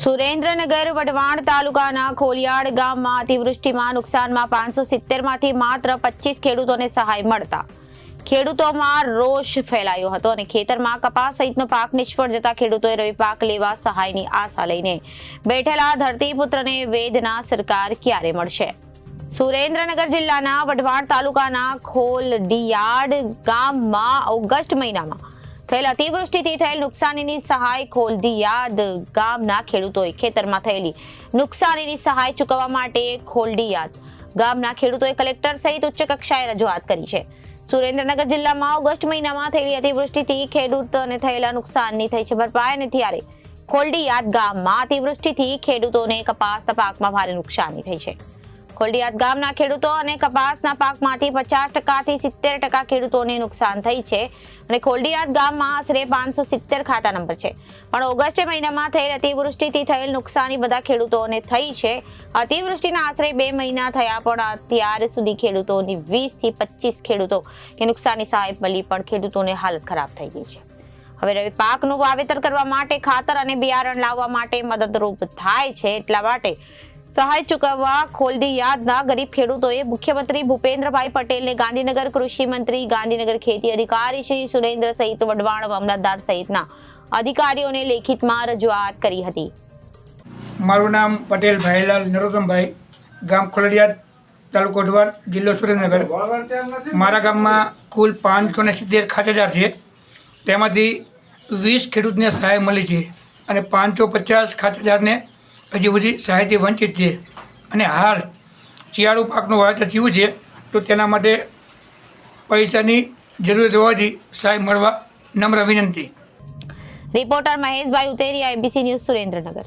સુરેન્દ્રનગર વઢવાણ તાલુકાના ખોલિયાડ ગામમાં અતિવૃષ્ટિમાં નુકસાનમાં 570 માંથી માત્ર 25 ખેડૂતોને સહાય મળતા ખેડૂતોમાં રોષ ફેલાયો હતો અને ખેતરમાં કપાસ સહિતનો પાક નિષ્ફળ જતા ખેડૂતોએ રવિ પાક લેવા સહાયની આશા લઈને બેઠેલા ધરતીપુત્રને વેદના સરકાર ક્યારે મળશે? સુરેન્દ્રનગર જિલ્લાના વઢવાણ તાલુકાના ખોલડિયાડ ગામમાં ઓગસ્ટ મહિનામાં થયેલ અતિવૃષ્ટિથી થયેલ નુકસાનીની સહાય ખોલડિયાદ ગામના ખેડૂતોએ ખેતરમાં થયેલી નુકસાનીની સહાય ચૂકવવા માટે ખોલડિયાદ ગામના ખેડૂતોએ કલેક્ટર સહિત ઉચ્ચ કક્ષાએ રજૂઆત કરી છે. સુરેન્દ્રનગર જિલ્લામાં ઓગસ્ટ મહિનામાં થયેલી અતિવૃષ્ટિથી ખેડૂતોને થયેલા નુકસાનની થઈ છે ભરપાઈ અને ત્યારે ખોલડિયાદ ગામમાં અતિવૃષ્ટિથી ખેડૂતોને કપાસના પાકમાં ભારે નુકસાની થઈ છે. ખોલડિયાદ ગામના ખેડૂતો અને કપાસના પાકમાંથી 50% થી 70% ખેડૂતોને નુકસાન થઈ છે અને ખોલડિયાદ ગામમાં આશરે 570 ખાતા નંબર છે. પણ ઓગસ્ટ મહિનામાં થયેલ અતિવૃષ્ટિથી થયેલ નુકસાની બધા ખેડૂતોને થઈ છે. અતિવૃષ્ટિના આશરે 2 મહિના થયા પણ અત્યાર સુધી ખેડૂતોની 20 થી 25 ખેડૂતો કે નુકસાની સહાય મળી પણ ખેડૂતોની હાલત ખરાબ થઈ ગઈ છે. હવે રવિ પાકનું વાવેતર કરવા માટે ખાતર અને બિયારણ લાવવા માટે મદદરૂપ થાય છે એટલા માટે સહાય ચૂકવવા ખોલડિયાદના ગરીબ ખેડૂતોએ મુખ્યમંત્રી ભૂપેન્દ્રભાઈ પટેલને ગાંધીનગર કૃષિ મંત્રી, ગાંધીનગર ખેતી અધિકારી શ્રી સુરેન્દ્ર સહિત વઢવાણ મામલતદાર સહિતના અધિકારીઓને લેખિતમાં રજૂઆત કરી હતી. મારું નામ પટેલ ભાઈલાલ નરોત્તમભાઈ, ગામ ખોલડિયાદ, તાલુકો વઢવાણ, જિલ્લો સુરેન્દ્રનગર. મારા ગામમાં કુલ 570 ખાતેદાર છે. તેમાંથી 20 ખેડૂતને સહાય મળી છે અને 550 ખાતેદારને હજી બધી સહાયથી વંચિત છે અને હાલ શિયાળુ પાકનું વાવેતર થયું છે તો તેના માટે પૈસાની જરૂરત હોવાથી સહાય મળવા નમ્ર વિનંતી. રિપોર્ટર મહેશભાઈ ઉતેરિયા, એબીસી ન્યૂઝ, સુરેન્દ્રનગર.